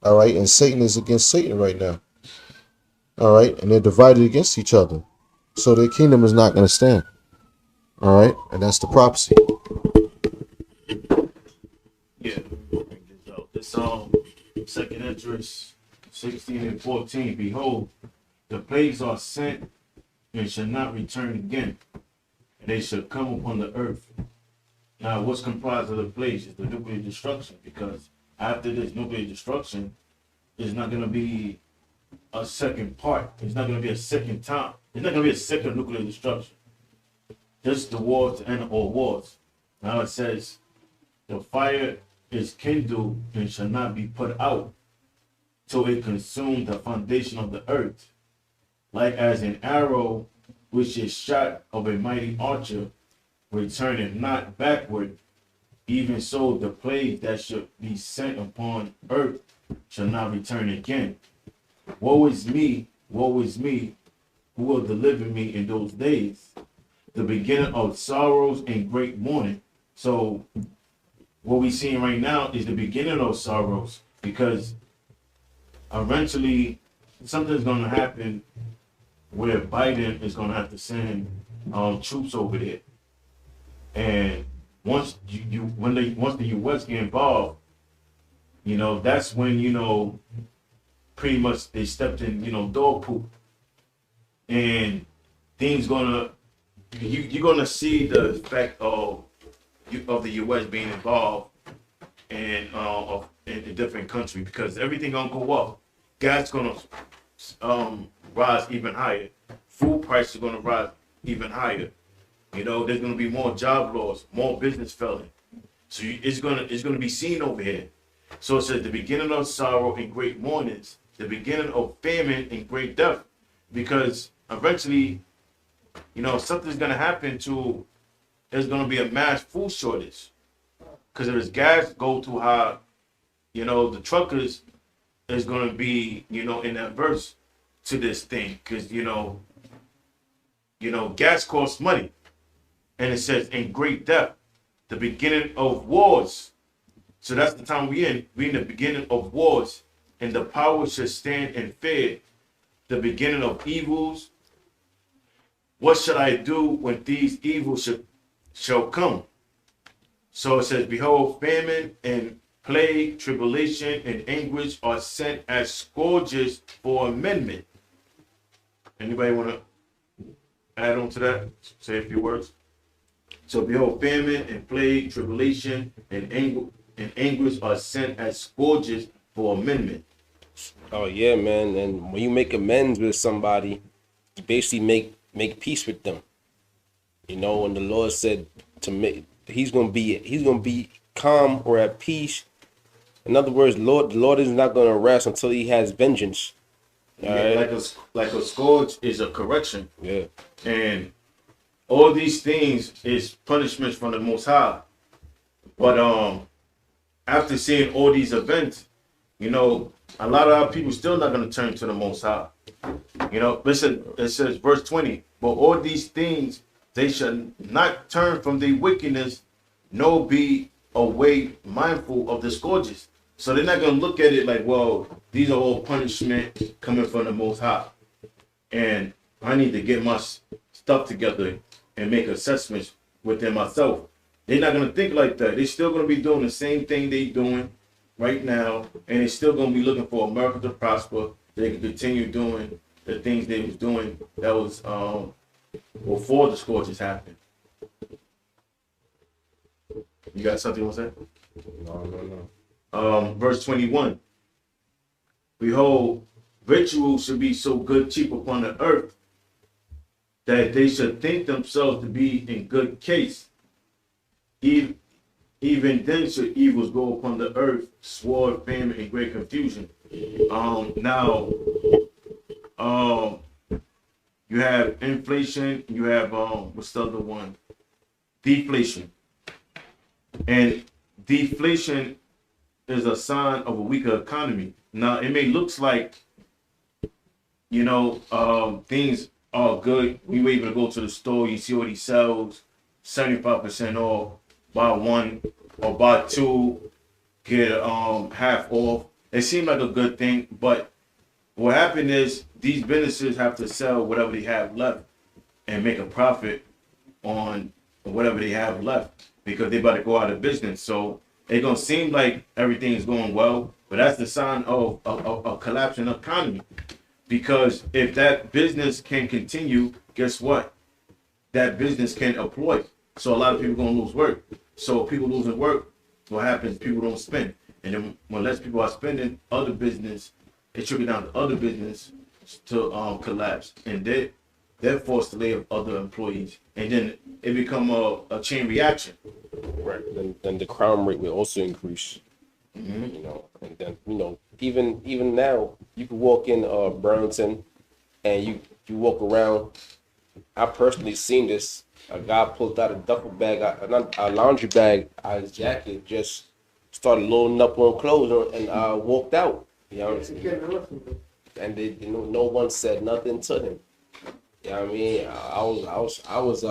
All right, and Satan is against Satan right now. All right, and they're divided against each other, so their kingdom is not going to stand. All right, and that's the prophecy. Yeah, bring this out. This second interest 16 and 14. Behold, the plagues are sent and shall not return again, and they shall come upon the earth. Now, what's comprised of the plagues is the nuclear destruction, because after this nuclear destruction, there's not going to be a second part. It's not going to be a second time. It's not going to be a second nuclear destruction. Just the wars to end all wars. Now it says, the fire is kindled and shall not be put out till it consume the foundation of the earth. Like as an arrow which is shot of a mighty archer, returneth not backward, even so the plague that should be sent upon earth shall not return again. Woe is me, who will deliver me in those days? The beginning of sorrows and great mourning. So what we're seeing right now is the beginning of sorrows, because eventually something's going to happen where Biden is going to have to send troops over there. And once once the U.S. get involved, that's when, pretty much they stepped in, dog poop. And things you're gonna see the effect of the U.S. being involved in a different country, because everything gonna go up. Gas gonna rise even higher. Food prices are gonna rise even higher. There's gonna be more job loss, more business failing. So it's gonna be seen over here. So it says the beginning of sorrow and great mournings, the beginning of famine and great death, because eventually, something's gonna happen to. There's gonna be a mass food shortage, because if its gas go too high, the truckers is gonna be, in adverse to this thing, because gas costs money, and it says in great death, the beginning of wars. So that's the time we in. We in the beginning of wars, and the power should stand and fear. The beginning of evils. What shall I do when these evils shall come? So it says, behold, famine and plague, tribulation, and anguish are sent as scourges for amendment. Anybody want to add on to that? Say a few words. So behold, famine and plague, tribulation, and anguish are sent as scourges for amendment. Oh yeah, man. And when you make amends with somebody, you basically make peace with them. And the Lord said to make, he's gonna be calm or at peace. In other words, the Lord is not gonna rest until he has vengeance. Yeah, right? like a scourge is a correction. Yeah. And all these things is punishments from the Most High. But after seeing all these events, a lot of our people still not going to turn to the Most High. Listen, it says verse 20, but all these things, they shall not turn from their wickedness, nor be away mindful of the scourges. So they're not going to look at it like, well, these are all punishment coming from the Most High, and I need to get my stuff together and make assessments within myself. They're not going to think like that. They're still going to be doing the same thing they're doing right now, and they're still going to be looking for America to prosper. They can continue doing the things they was doing that was before the scourges happened. You got something you want to say? No. Verse 21. Behold, rituals should be so good cheap upon the earth, that they should think themselves to be in good case. Even then should evils go upon the earth, sword, famine, and great confusion. Now, you have inflation, you have what's the other one? Deflation. And deflation is a sign of a weaker economy. Now, it may looks like, things are good. We were able to go to the store, you see all these sales, 75% off, buy one or buy two, get half off. It seemed like a good thing, but what happened is these businesses have to sell whatever they have left and make a profit on or whatever they have left because they about to go out of business. So it's gonna seem like everything is going well, but that's the sign of a collapsing economy. Because if that business can continue, guess what? That business can employ. So a lot of people gonna lose work. So people losing work, what happens? People don't spend, and then when less people are spending, other business, it trickle down to other business to collapse, and they're forced to lay off other employees, and then it become a chain reaction. Right. Then the crime rate will also increase. Mm-hmm. You know, and then even now you can walk in Burlington, and you walk around. I personally seen this. A guy pulled out a duffel bag, a laundry bag out of his jacket, just started loading up on clothes and walked out. You know what I'm saying? And no one said nothing to him. You know what I mean? I was They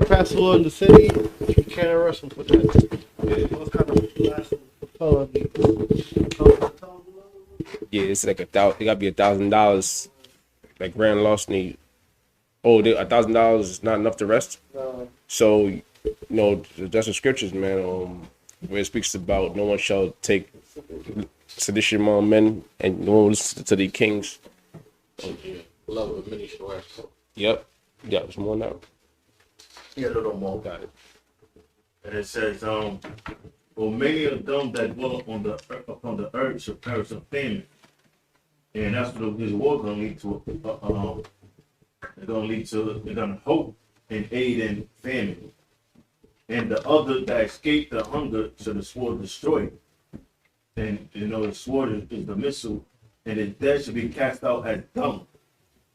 pass a law in the city, you can't arrest them for that. Those kind of felony. yeah, it's like it gotta be $1,000, like grand larceny. Oh, $1,000 is not enough to arrest. So, that's the scriptures, man. Where it speaks about no one shall take sedition among men, and no one will listen to the kings. Love of many shall wax. Yep. Yeah, there's more now. Yeah, a little more. Got it. And it says, well, many of them that dwell upon the earth shall perish of famine. And that's what this war gonna lead to. They're gonna hope and aid in famine. And the other that escape the hunger shall the sword destroy. And the sword is the missile, and the dead should be cast out as dung.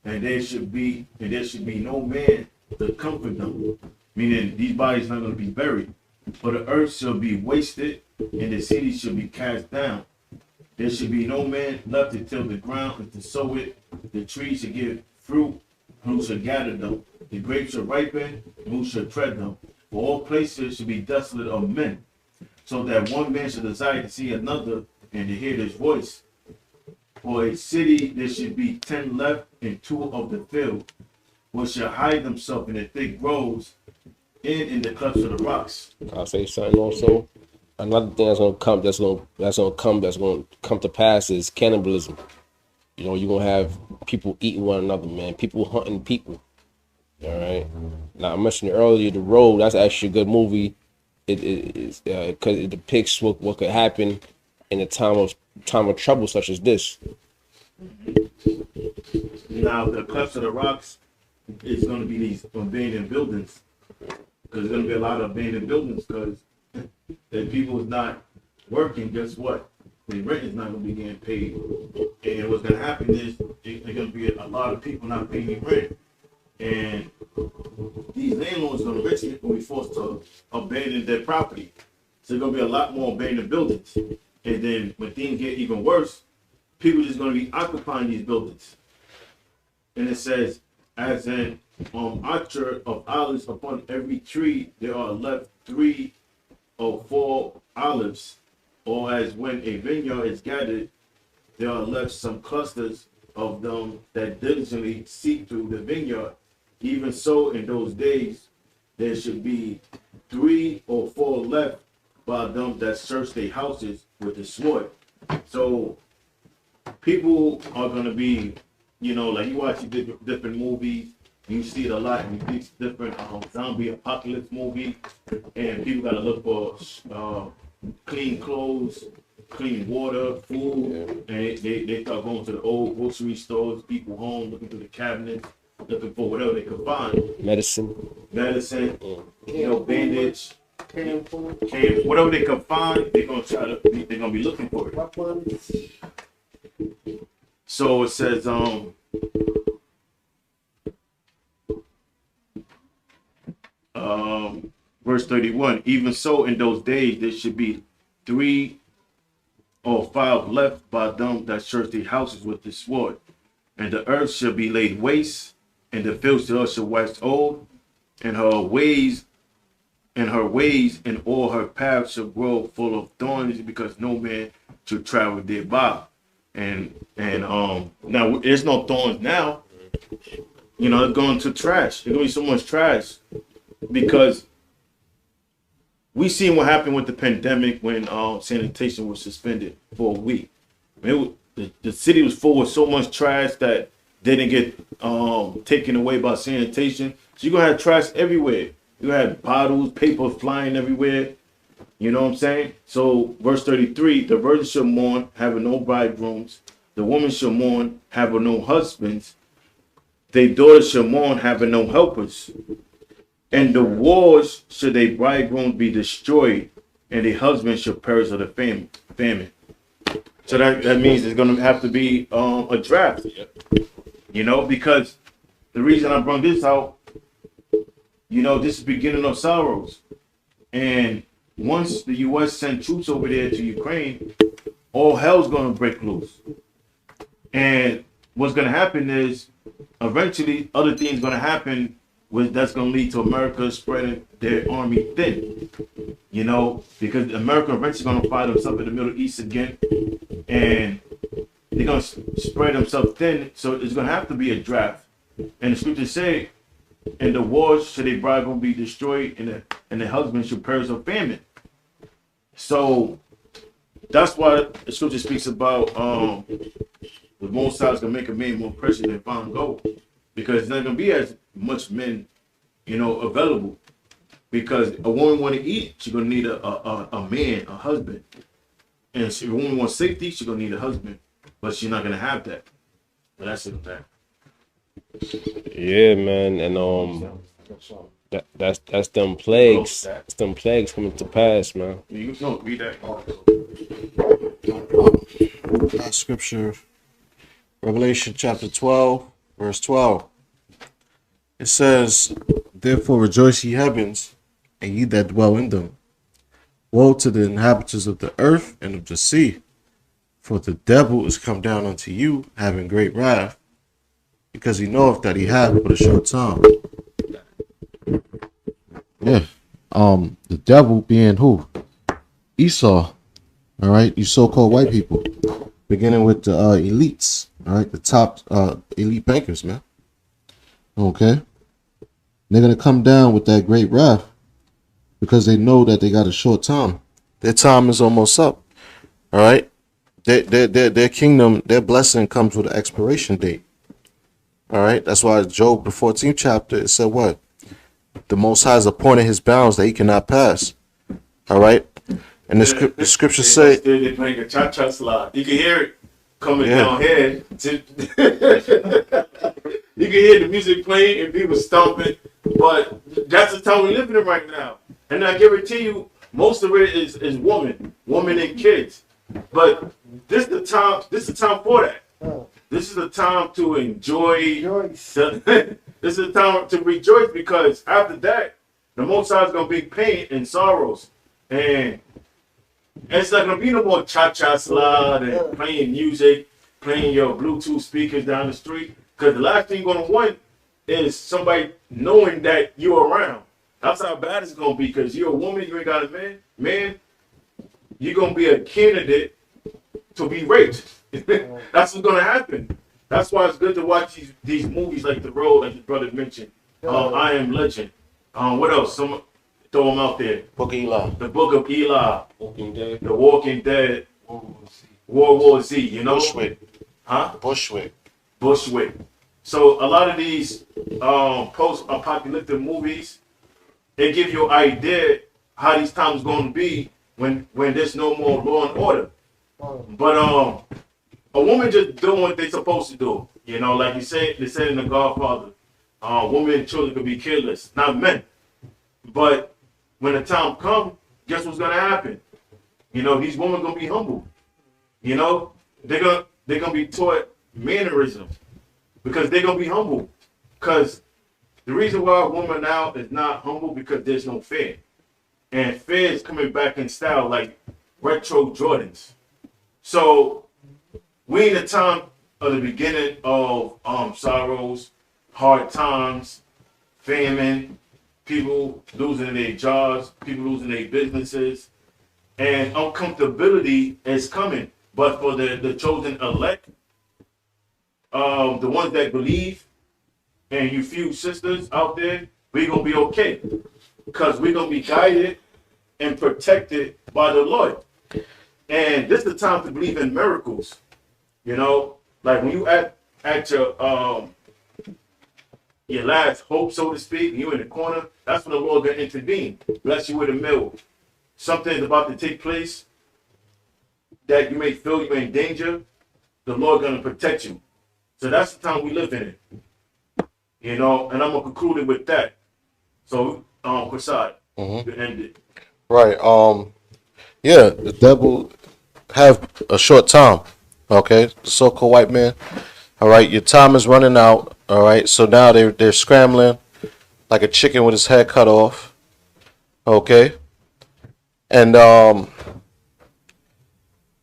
And there should be no man to comfort them. Meaning these bodies not gonna be buried. For the earth shall be wasted, and the city shall be cast down. There should be no man left to till the ground and to sow it. The trees shall give fruit, who shall gather them? The grapes shall ripen, who shall tread them? For all places shall be desolate of men, so that one man shall desire to see another and to hear his voice. For a city there should be 10 left and 2 of the field, which shall hide themselves in the thick groves and in the clefts of the rocks. I'll say something also. Another thing that's gonna come to pass is cannibalism. You're gonna have people eating one another, man. People hunting people. All right. Now I mentioned earlier, The Road. That's actually a good movie. It because it depicts what could happen in a time of trouble such as this. Now the clefts of the rocks is going to be these abandoned buildings, because there's going to be a lot of abandoned buildings, because if people is not working, guess what? The rent is not going to be getting paid, and what's going to happen is there's going to be a lot of people not paying rent, and these landlords going to eventually be forced to abandon their property. So there's going to be a lot more abandoned buildings, and then when things get even worse, people just going to be occupying these buildings. And it says, as an orchard of olives, upon every tree there are left 3 or 4 olives, or as when a vineyard is gathered, there are left some clusters of them that diligently seek through the vineyard. Even so, in those days, there should be 3 or 4 left by them that search their houses with the sword. So people are going to be, like you watch different movies, you see it a lot in these different zombie apocalypse movies, and people got to look for clean clothes, clean water, food, and they start going to the old grocery stores, people home, looking through the cabinets, looking for whatever they can find. Medicine, bandage, whatever they can find, they're gonna be looking for it. So it says, verse 31, even so in those days there should be 3 or 5 left by them that search their houses with the sword, and the earth shall be laid waste, and the fields shall wax old, and her ways and all her paths shall grow full of thorns, because no man should travel thereby. And now there's no thorns now, you know, it's going to trash. There's gonna be so much trash because we seen what happened with the pandemic when sanitation was suspended for a week. The city was full of so much trash that didn't get taken away by sanitation. So you're gonna have trash everywhere. You have bottles, paper flying everywhere. You know what I'm saying? So verse 33, the virgin shall mourn, having no bridegrooms. The woman shall mourn, having no husbands. Their daughters shall mourn, having no helpers. And the wars should their bridegrooms be destroyed, and their husbands shall perish of the famine. So that means there's going to have to be a draft, you know, because the reason I brought this out, you know, this is beginning of sorrows. And once the U.S. sent troops over there to Ukraine, all hell's going to break loose. And what's going to happen is eventually other things going to happen that's going to lead to America spreading their army thin, you know, because America eventually going to find themselves in the Middle East again, and they're going to spread themselves thin, so it's going to have to be a draft. And the scriptures say, and the wars should a bride going to be destroyed, and the husband should perish of famine. So that's why the scripture speaks about the Most High is going to make a man more precious than fine gold, because there's not going to be as much men, you know, available. Because a woman want to eat, she's going to need a man, a husband. And if a woman wants safety, she's going to need a husband. But she's not going to have that. But that's it, man. Yeah, man, and that's them plagues. That's them plagues coming to pass, man. You know, read that. That scripture, Revelation chapter 12, verse 12. It says, therefore rejoice ye heavens, and ye that dwell in them. Woe to the inhabitants of the earth and of the sea, for the devil is come down unto you, having great wrath, because he knoweth that he hath but a short time. Yeah. The devil being who? Esau. All right, you so-called white people, beginning with the elites. All right, the top elite bankers, man. Okay. They're going to come down with that great wrath because they know that they got a short time. Their time is almost up. All right. Their kingdom, their blessing comes with an expiration date. All right. That's why Job, the 14th chapter, it said what? The Most High has appointed his bounds that he cannot pass. All right. And the scriptures say they're playing a cha-cha slide. You can hear it coming down here. You can hear the music playing and people stomping. But that's the time we're living in right now. And I guarantee you, most of it is women and kids. But this is the time. This is the time for that. This is the time to enjoy. This is the time to rejoice, because after that, the Most High is going to be pain and sorrows, and it's not going to be no more cha-cha slide and playing music, playing your Bluetooth speakers down the street. Because the last thing you're going to want is somebody knowing that you're around. That's how bad it's going to be, because you're a woman, you ain't got a man. Man, you're going to be a candidate to be raped. That's what's going to happen. That's why it's good to watch these movies like The Road, like the brother mentioned. I Am Legend. What else? Throw them out there. Book of Eli. The Book of Eli. Walking Dead. The Walking Dead. World War Z. You know? Bushwick. Huh? Bushwick. So a lot of these post-apocalyptic movies, they give you an idea how these times going to be when there's no more law and order. But a woman just doing what they're supposed to do. You know, like they said in The Godfather, women and children could be killers, not men. But when the time comes, guess what's gonna happen? You know, these women gonna be humble. You know, they're gonna be taught mannerism, because they're gonna be humble. Because the reason why a woman now is not humble, because there's no fear, and fear is coming back in style like retro Jordans. So we in the time of the beginning of sorrows, hard times, famine, people losing their jobs, people losing their businesses, and uncomfortability is coming. But for the chosen elect, the ones that believe, and you few sisters out there, we're gonna be okay. Because we're gonna be guided and protected by the Lord. And this is the time to believe in miracles. You know, like when you at your last hope, so to speak, and you're in the corner, that's when the Lord gonna intervene. Bless you with a meal. Something's about to take place that you may feel you're in danger. The Lord gonna protect you. So that's the time we live in it. You know, and I'm gonna conclude it with that. So, Prasad, you end it. Right. Yeah, the devil have a short time. Okay, the so-called white man. All right, your time is running out. All right, so now they're scrambling like a chicken with his head cut off. Okay, and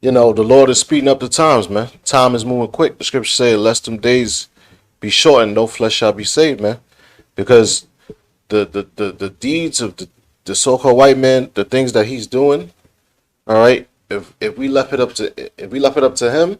you know, the Lord is speeding up the times, man. Time is moving quick. The scripture says, "Lest them days be shortened, no flesh shall be saved," man. Because the deeds of the so-called white man, the things that he's doing, all right. If we left it up to him,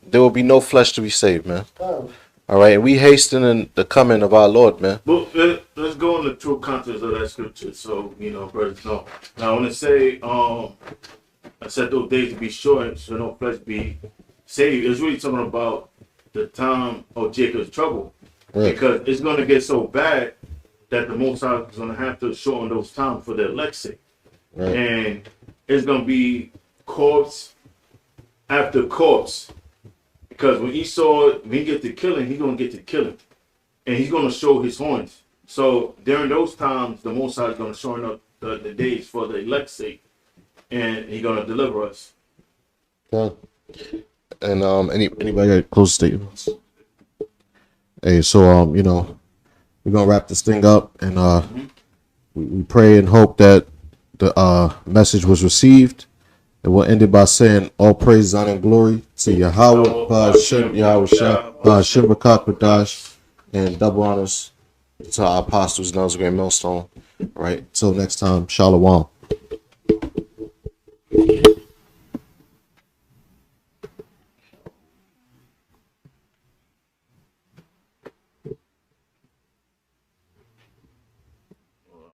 there will be no flesh to be saved, man. All right, and we hastening the coming of our Lord, man. Well, let's go in the true context of that scripture. So, you know, brothers know. Now, when it say, I said those days to be short, so no flesh be saved, it's really talking about the time of Jacob's trouble. Right. Because it's going to get so bad that the Most High is going to have to shorten those times for the elect's sake. Right. And it's going to be corpse after corpse. Because when he get to killing, he's going to get to killing. And he's going to show his horns. So during those times, the Most High is going to shorten up the days for the elect's sake. And he's going to deliver us. Yeah. And anybody got close statements? Hey, so you know, we're gonna wrap this thing up, and we pray and hope that the message was received. And we'll end it by saying, all praise, honor, and glory to Yahweh, Ba'ashem, Yahweh Shah, Ba'ashem, Rakak, and double honors to our apostles and those great millstone. All right, till next time, Shalom.